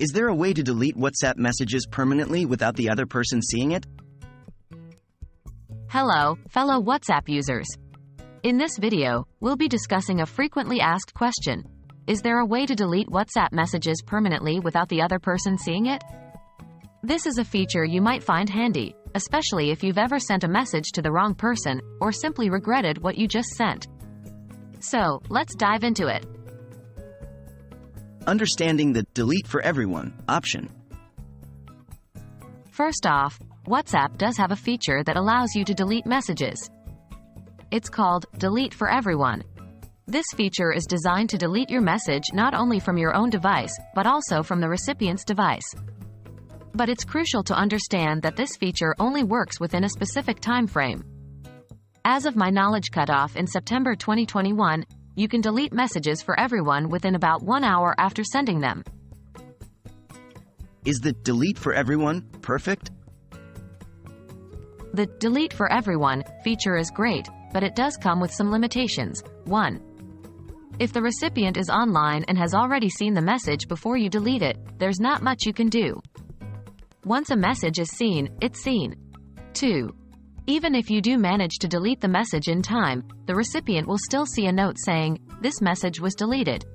Is there a way to delete WhatsApp messages permanently without the other person seeing it? Hello, fellow WhatsApp users. In this video, we'll be discussing a frequently asked question. Is there a way to delete WhatsApp messages permanently without the other person seeing it? This is a feature you might find handy, especially if you've ever sent a message to the wrong person, or simply regretted what you just sent. So, let's dive into it. Understanding the Delete for Everyone option. First off, WhatsApp does have a feature that allows you to delete messages. It's called Delete for Everyone. This feature is designed to delete your message not only from your own device, but also from the recipient's device. But it's crucial to understand that this feature only works within a specific time frame. As of my knowledge cutoff in September 2021, you can delete messages for everyone within about 1 hour after sending them. Is the Delete for Everyone perfect? The Delete for Everyone feature is great, but it does come with some limitations. 1. If the recipient is online and has already seen the message before you delete it, there's not much you can do. Once a message is seen, it's seen. 2. Even if you do manage to delete the message in time, the recipient will still see a note saying, "This message was deleted."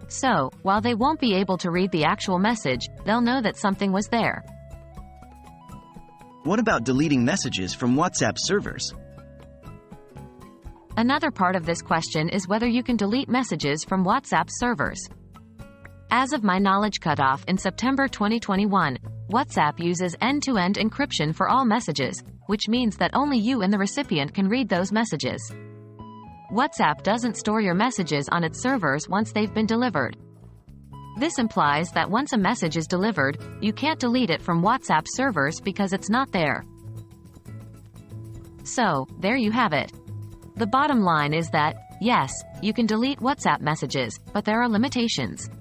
So, while they won't be able to read the actual message, they'll know that something was there. What about deleting messages from WhatsApp servers? Another part of this question is whether you can delete messages from WhatsApp servers. As of my knowledge cutoff in September 2021, WhatsApp uses end-to-end encryption for all messages, which means that only you and the recipient can read those messages. WhatsApp doesn't store your messages on its servers once they've been delivered. This implies that once a message is delivered, you can't delete it from WhatsApp servers because it's not there. So, there you have it. The bottom line is that, yes, you can delete WhatsApp messages, but there are limitations.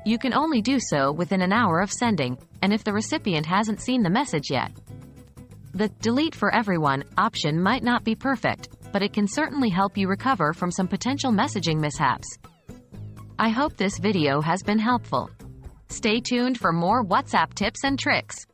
You can only do so within an hour of sending, and if the recipient hasn't seen the message yet. The Delete for Everyone option might not be perfect, but it can certainly help you recover from some potential messaging mishaps. I hope this video has been helpful. Stay tuned for more WhatsApp tips and tricks.